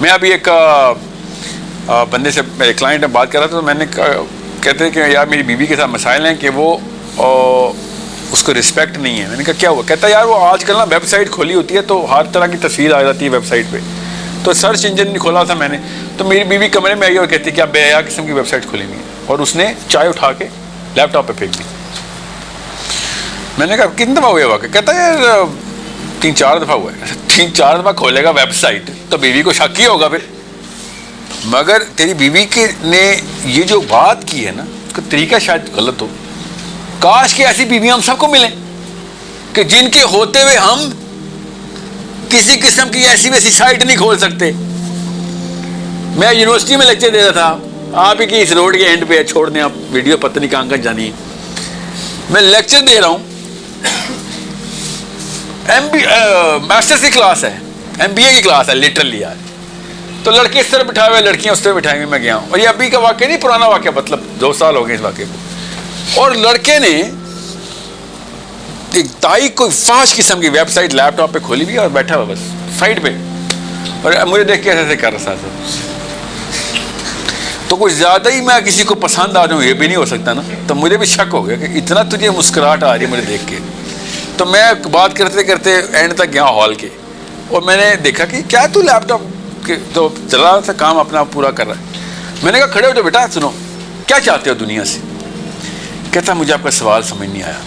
میں ابھی ایک بندے سے میرے کلائنٹ میں بات کر رہا تھا، تو میں نے کہتے ہیں کہ یار میری بیوی کے ساتھ مسائل ہیں کہ وہ اس کو رسپیکٹ نہیں ہے. میں نے کہا کیا ہوا؟ کہتا ہے یار وہ آج کل نا ویب سائٹ کھولی ہوتی ہے تو ہر طرح کی تصویر آ جاتی ہے ویب سائٹ پہ. تو سرچ انجن نہیں کھولا تھا میں نے، تو میری بیوی کمرے میں آئی اور کہتی ہے کہ آپ بے حیا قسم کی ویب سائٹ کھولی ہوئی ہے، اور اس نے چائے اٹھا کے لیپ ٹاپ پہ پھینک دی. میں نے کہا کتنی دفعہ ہوا واقعہ؟ کہتا ہے یار 3-4 دفعہ ہوا ہے. 3-4 دفعہ کھولے گا ویب سائٹ تو بیوی کو شک ہی ہوگا پھر. مگر تیری بیوی کے نے یہ جو بات کی ہے نا، اس کا طریقہ شاید غلط ہو. کاش کہ ایسی بیویاں ہم سب کو ملیں کہ جن کے ہوتے ہوئے ہم کسی قسم کی ایسی ویسی سائٹ نہیں کھول سکتے. میں یونیورسٹی میں لیکچر دے رہا تھا، آپ ہی کی اس روڈ کے اینڈ پہ چھوڑ دیں، آپ ویڈیو پتہ نہیں کہاں جانی ہے. میں لیکچر دے رہا ہوں، ماسٹرز کی کلاس ہے، MBA کی کلاس ہے لٹرلی یار. تو لڑکے اس طرح بٹھائے ہوئے، لڑکیاں اس طرح بٹھائے ہوئے. میں گیا ہوں، اور یہ ابھی کا واقعہ نہیں، پرانا واقعہ، مطلب 2 سال ہو گئے اس واقعے کو. اور لڑکے نے ایک تائی کوئی فحش قسم کی ویب سائٹ لیپ ٹاپ پہ کھولی ہوئی اور بیٹھا ہوا بس سائڈ پہ، اور مجھے دیکھ کے ایسے کر رہا تھا. تو کچھ زیادہ ہی میں کسی کو پسند آ جاؤں یہ بھی نہیں ہو سکتا نا. تو مجھے بھی شک ہو گیا کہ اتنا تجھے مسکراہٹ آ رہی ہے مجھے دیکھ کے. تو میں بات کرتے کرتے اینڈ تک گیا ہال کے، اور میں نے دیکھا کہ کیا تو لیپ ٹاپ کے تو چلا رہا تھا، کام اپنا پورا کر رہا ہے. میں نے کہا کھڑے ہو جاؤ بیٹا، سنو کیا چاہتے ہو دنیا سے؟ کہتا مجھے آپ کا سوال سمجھ نہیں آیا.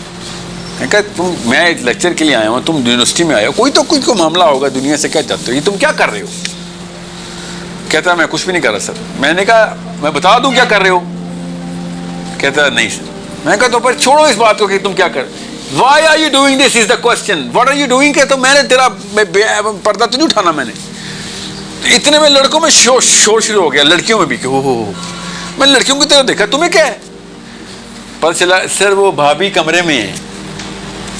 میں کہا میں ایک لیکچر کے لیے آیا ہوں، تم یونیورسٹی میں آئے ہو، کوئی تو کوئی کو معاملہ ہوگا، دنیا سے کیا چاہتے ہو، یہ تم کیا کر رہے ہو؟ کہتا میں کچھ بھی نہیں کر رہا سر. میں نے کہا میں بتا دوں کیا کر رہے ہو؟ کہتا نہیں سر. میں نے کہا تو پھر چھوڑو اس بات کو کہ تم کیا کر، why are you doing this is the question, what are you doing. کہ تو میں نے تیرا پردہ تو نہیں اٹھانا. میں نے اتنے میں لڑکوں میں شور شروع ہو گیا، لڑکیوں میں بھی کہ میں لڑکیوں کی طرف دیکھا، تمہیں کیا ہے؟ پتہ چلا سر وہ بھابھی کمرے میں ہے،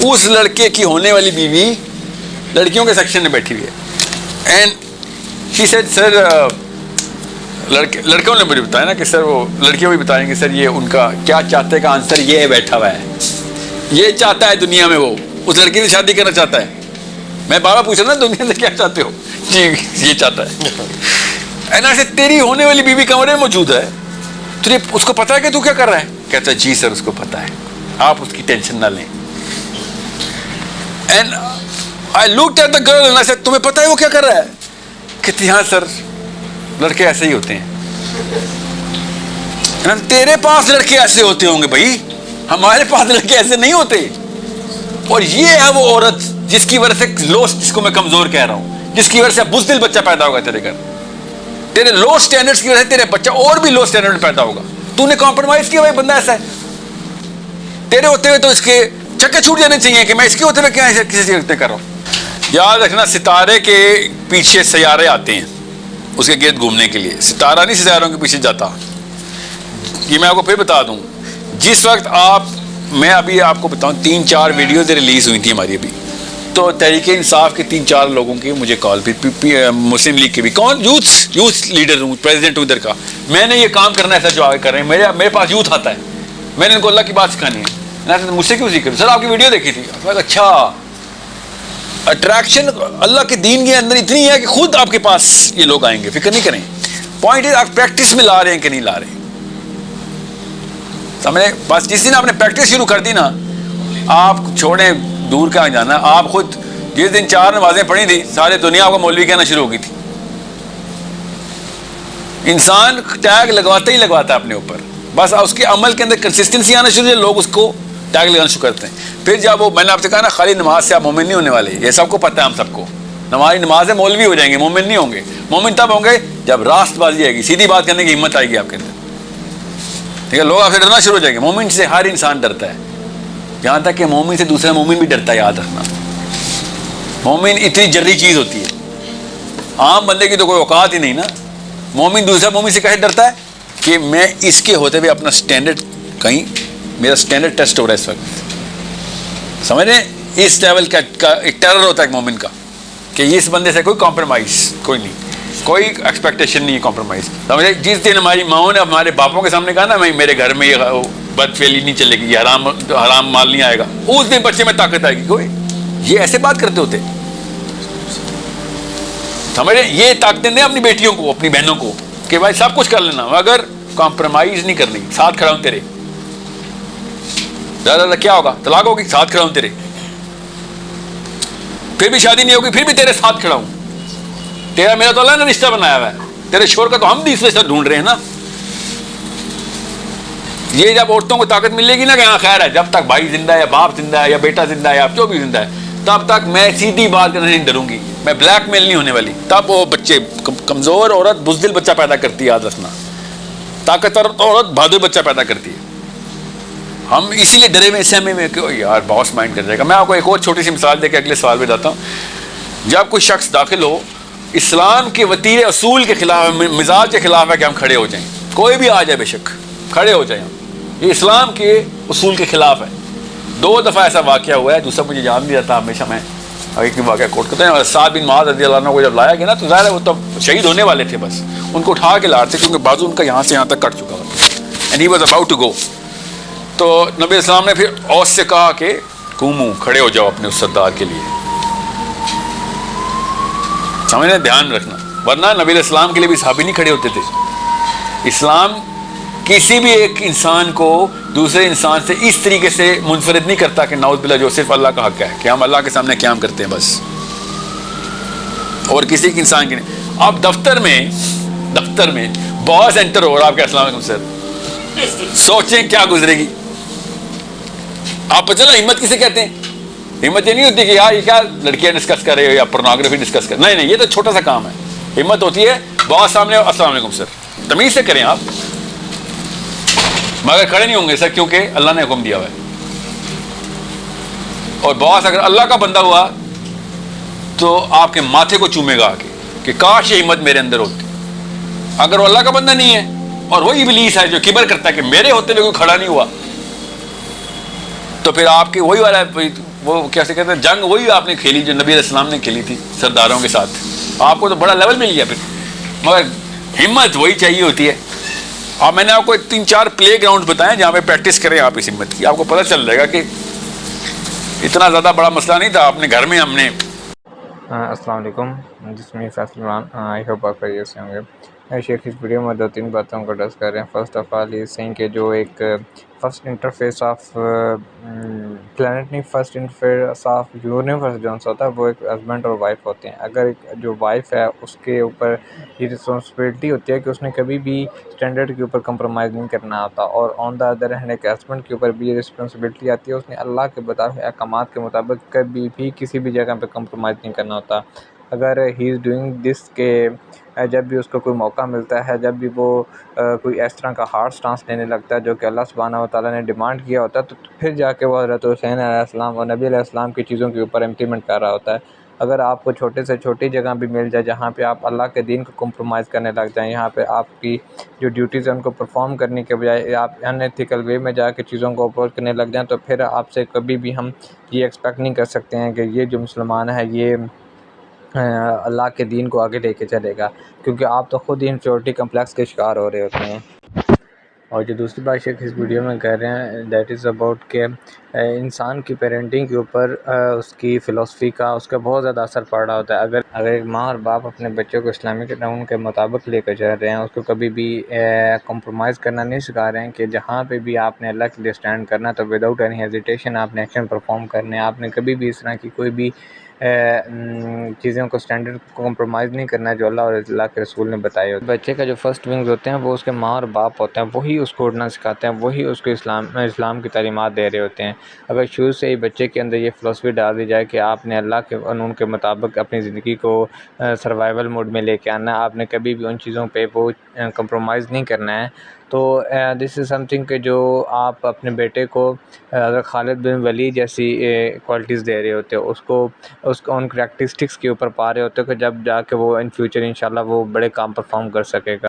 اس لڑکے کی ہونے والی بیوی لڑکیوں کے سیکشن میں بیٹھی ہوئی ہے. اینڈ شی سیڈ سر، لڑکوں نے مجھے بتایا نا کہ سر وہ لڑکیوں بھی بتائیں گے سر یہ ان کا کیا چاہتے کا آنسر یہ ہے، بیٹھا ہوا ہے، یہ چاہتا ہے دنیا میں، وہ اس لڑکی سے شادی کرنا چاہتا ہے. میں بابا پوچھ رہا نا دنیا سے کیا چاہتے ہو؟ جی یہ چاہتا ہے. اینا سے تیری ہونے والی بیوی کمرے میں موجود ہے، تجھے اس کو پتا ہے کہ تو کیا کر رہا ہے؟ کہتا ہے جی سر اس کو پتا ہے، آپ اس کی ٹینشن نہ لیں. And I looked at the girl and I said تمہیں پتا ہے وہ کیا کر رہا ہے؟ کہتی ہاں سر لڑکے ایسے ہی ہوتے ہیں. تیرے پاس لڑکے ایسے ہوتے ہوں گے بھائی، ہمارے پاس لڑکے ایسے نہیں ہوتے. اور یہ ہے وہ عورت جس کی وجہ سے جس کو میں کمزور کہہ رہا ہوں، جس کی وجہ سے بزدل بچہ پیدا ہوگا تیرے گھر. تیرے لو سٹینڈرڈز کی وجہ سے تیرے بچہ اور بھی لو سٹینڈرڈ پیدا ہوگا. تو نے کمپرومائز کیا، بھائی بندہ ایسا ہے. تیرے ہوتے ہوئے تو اس کے چکے چھوٹ جانے چاہیے کہ میں اس کے ہوتے ہوئے کیا کسی سے کر رہا ہوں. یاد رکھنا ستارے کے پیچھے سیارے آتے ہیں اس کے گرد گھومنے کے لیے، ستارہ نہیں سیاروں کے پیچھے جاتا. یہ میں آپ کو پھر بتا دوں، جس وقت میں ابھی آپ کو بتاؤں 3-4 ویڈیوز ریلیز ہوئی تھیں ہماری ابھی، تو تحریک انصاف کے 3-4 لوگوں کے مجھے کال پہ، مسلم لیگ کے بھی، کون یوتھ لیڈر ہوں، پریزیڈنٹ ہوں ادھر کا. میں نے یہ کام کرنا ہے سر جو آگے کر رہے ہیں، میرے پاس یوتھ آتا ہے، میں نے ان کو اللہ کی بات سکھانی ہے. مجھ سے کیوں سیکھ رہے سر؟ آپ کی ویڈیو دیکھی تھی. اچھا اٹریکشن اللہ کے دین کے اندر اتنی ہے کہ خود آپ کے پاس یہ لوگ آئیں گے، فکر نہیں کریں. پوائنٹ ہے آپ پریکٹس میں لا رہے ہیں کہ نہیں لا رہے ہیں. سمجھے؟ بس جس دن آپ نے پریکٹس شروع کر دی نا، آپ چھوڑیں دور کہاں جانا. آپ خود جس دن 4 نمازیں پڑھی تھی سارے دنیا آپ کو مولوی کہنا شروع ہو گئی تھی. انسان ٹیگ لگواتا ہی لگواتا ہے اپنے اوپر، بس اس کے عمل کے اندر کنسسٹنسی آنا شروع ہے، لوگ اس کو ٹیگ لگانا شروع کرتے ہیں. پھر جب وہ میں نے آپ سے کہا نا خالی نماز سے آپ مومن نہیں ہونے والے، یہ سب کو پتہ ہے ہم سب کو. ہماری نماز ہے مولوی ہو جائیں گے، مومن نہیں ہوں گے. مومن تب ہوں گے جب راست بازی آئے گی، سیدھی بات کرنے کی ہمت آئے گی آپ کے اندر. ٹھیک ہے؟ لوگ آپ سے ڈرنا شروع ہو جائیں گے. مومن سے ہر انسان ڈرتا ہے، یہاں تک کہ مومن سے دوسرا مومن بھی ڈرتا ہے. یاد رکھنا مومن اتنی جری چیز ہوتی ہے، عام بندے کی تو کوئی اوقات ہی نہیں نا. مومن دوسرا مومن سے کیسے ڈرتا ہے کہ میں اس کے ہوتے ہوئے اپنا سٹینڈرڈ، کہیں میرا سٹینڈرڈ ٹیسٹ ہو رہا ہے اس وقت. سمجھ رہے ہیں؟ اس لیول کا ایک ٹیرر ہوتا ہے ایک مومن کا کہ اس بندے سے کوئی کمپرومائز کوئی نہیں، کوئی ایکسپیکٹیشن نہیں ہے کمپرومائز. سمجھے؟ جس دن ہماری ماؤں نے ہمارے باپوں کے سامنے کہا نا میرے گھر میں یہ بد فعلی نہیں چلے گی، یہ حرام مال نہیں آئے گا، اس دن بچے میں طاقت آئے گی. کوئی یہ ایسے بات کرتے ہوتے. समझे, ये ताकतें दें अपनी बेटियों को, अपनी बहनों को कि भाई सब कुछ कर लेना मगर कॉम्प्रोमाइज नहीं करनी, साथ खड़ा हूं तेरे। ज्यादा क्या होगा, तलाक होगी, साथ खड़ा हूं तेरे। फिर भी शादी नहीं होगी, फिर भी तेरे साथ खड़ा हूं। तेरा मेरा तो अल्लाह ने रिश्ता बनाया हुआ है, तेरे शोर का तो हम भी इस रिश्ता ढूंढ रहे हैं ना। ये जब औरतों को ताकत मिलेगी ना कि हाँ खैर है, जब तक भाई जिंदा है या बाप जिंदा है या बेटा जिंदा है या जो भी जिंदा है, तब तक मैं सीधी बात करने नहीं डरूंगी, मैं ब्लैकमेल नहीं होने वाली। तब वो बच्चे, कमजोर औरत बुजदिल बच्चा पैदा करती है, याद रखना। ताकतवर औरत बहादुर बच्चा पैदा करती है। हम इसीलिए डरे में सहमे में कि यार बॉस माइंड कर जाएगा। मैं आपको एक और छोटी सी मिसाल देकर अगले सवाल में जाता हूँ। जब कोई शख्स दाखिल हो, इस्लाम के वतीरे असूल के खिलाफ, मिजाज के खिलाफ है कि हम खड़े हो जाएं, कोई भी आ जाए बेशक खड़े हो जाएं, ये इस्लाम के उसूल के खिलाफ है। 2 दफ़ा ऐसा वाक़या हुआ है, दूसरा मुझे याद नहीं रहता, हमेशा मैं आगे की वाक़या कोट करते हैं। साद बिन मुआज़ रज़ियल्लाहु अन्हु को जब लाया गया ना, तो ज़ाहिर है वो तो शहीद होने वाले थे, बस उनको उठा के ला रहे थे क्योंकि बाजू उनका यहाँ से यहाँ तक कट चुका था, and he was about to go. तो नबी इस्लाम ने फिर औस से कहा कि कुमू, खड़े हो जाओ अपने उस सरदार के लिए। समझना, ध्यान रखना, वरना नबी इस्लाम के लिए भी सहाबी नहीं खड़े होते थे। इस्लाम किसी भी एक इंसान को दूसरे इंसान से इस तरीके से मुनफरिद नहीं करता कि नाउज़ बिल्लाह, जो सिर्फ अल्लाह का हक है कि हम अल्लाह के सामने क़याम करते हैं बस, और किसी के इंसान की नहीं। अब दफ्तर में बॉस एंटर हो रहा, आपके अस्सलाम वालेकुम सर, सोचें क्या गुजरेगी। आप चलो हिम्मत किसे कहते हैं? हिम्मत ये नहीं होती कि यार ये क्या लड़कियां डिस्कस कर रहे हो या पोर्नोग्राफी डिस्कस कर, नहीं, ये तो छोटा सा काम है। हिम्मत होती है बॉस सामने, अस्सलाम वालेकुम सर, तमीज से करें आप, मगर खड़े नहीं होंगे सर क्योंकि अल्लाह ने हुक्म दिया हुआ है। और बॉस अगर अल्लाह का बंदा हुआ तो आपके माथे को चूमेगा आके कि काश ये हिम्मत मेरे अंदर होती। अगर वो अल्लाह का बंदा नहीं है और वही इब्लीस है जो किबर करता है कि मेरे होते हुए कोई खड़ा नहीं हुआ, तो फिर आपकी वही वाला वो कैसे कहते हैं, जंग वही आपने खेली जो नबी अलैहिस्सलाम ने खेली थी सरदारों के साथ। आपको तो बड़ा लेवल मिल गया फिर, मगर हिम्मत वही चाहिए होती है। अब मैंने आपको 3-4 प्ले ग्राउंड बताए जहाँ पे प्रैक्टिस करें आप इस हिम्मत की, आपको पता चल जाएगा कि इतना ज़्यादा बड़ा मसला नहीं था। अपने घर में हमने अस्सलाम वालेकुम, जिसमें फैसलान, आई होप आप खैरियत से होंगे। शेख इस वीडियो में 2-3 बातों को डिस्कस कर रहे हैं। फर्स्ट ऑफ ऑल ये सेइंग कि जो एक फर्स्ट इंटरफेस ऑफ प्लानट नहीं, फर्स्ट इंटरफेस ऑफ यूनिवर्स जो होता है वो एक हस्बैंड और वाइफ होते हैं। अगर एक जो वाइफ है उसके ऊपर ये रिस्पॉन्सिबिलिटी होती है कि उसने कभी भी स्टैंडर्ड के ऊपर कंप्रोमाइज़ नहीं करना आता, और ऑन द अदर हैंड एक हस्बैंड के ऊपर भी ये रिस्पॉन्सिबिलिटी आती है, उसने अल्लाह के बताए अहकामात के मुताबिक कभी भी किसी भी जगह पे कंप्रोमाइज़ नहीं करना होता। अगर ही इज़ डूइंग दिस के जब भी उसको कोई मौका मिलता है, जब भी वो कोई इस तरह का हार्ड स्टांस लेने लगता है जो कि अल्लाह सुब्हानहू व तआला ने डिमांड किया होता है, तो फिर जाके वो हज़रत हुसैन अलैहिस्सलाम और नबी अलैहिस्सलाम की चीज़ों के ऊपर इम्प्लीमेंट कर रहा होता है। अगर आपको छोटे से छोटी जगह भी मिल जाए जहाँ पे आप अल्लाह के दीन को कॉम्प्रोमाइज़ करने लग जाएँ, यहाँ पे आपकी जो ड्यूटीज़ हैं उनको परफॉर्म करने के बजाय आप अनएथिकल वे में जाके चीज़ों को अप्रोच करने लग जाएँ, तो फिर आपसे कभी भी हम ये एक्सपेक्ट नहीं कर सकते हैं कि ये जो मुसलमान है ये अल्लाह के दीन को आगे लेके चलेगा, क्योंकि आप तो ख़ुद ही इनफीरियरिटी कम्प्लेक्स के शिकार हो रहे होते हैं। और जो दूसरी बात शेख इस वीडियो में कह रहे हैं दैट इज़ अबाउट के इंसान की पेरेंटिंग के ऊपर उसकी फ़िलासफ़ी का उसका बहुत ज़्यादा असर पड़ रहा होता है। अगर एक माँ और बाप अपने बच्चों को इस्लामिक कानून के मुताबिक लेकर चल रहे हैं, उसको कभी भी कंप्रोमाइज़ करना नहीं सिखा रहे हैं कि जहाँ पे भी आपने अल्लाह के लिए स्टैंड करना तो विदाउट एनी हेजिटेशन आपने एक्शन परफॉर्म करने, आपने कभी भी इस तरह की कोई भी चीज़ों को स्टैंडर्ड को कॉम्प्रोमाइज़ नहीं करना है जो अल्लाह और अल्लाह के रसूल ने बताए होते हैं। बच्चे का जो फर्स्ट विंग्स होते हैं वो उसके माँ और बाप होते हैं, वही उसको उड़ना सिखाते हैं, वही उसको इस्लाम की तालीमात दे रहे होते हैं। अगर शुरू से ही बच्चे के अंदर ये फ़िलासफ़ी डाल दी जाए कि आपने अल्लाह के कानून के मुताबिक अपनी ज़िंदगी को सर्वाइवल मोड में लेके आना है, आपने कभी भी उन चीज़ों पे वो कंप्रोमाइज़ नहीं करना है, तो दिस इज़ समथिंग कि जो आप अपने बेटे को अगर खालिद बिन वलीद जैसी क्वालिटीज़ दे रहे होते हो, उसको उन करैक्टरिस्टिक्स के ऊपर पा रहे होते हो कि जब जाके वो इन फ्यूचर इंशाल्लाह वो बड़े काम परफॉर्म कर सकेगा।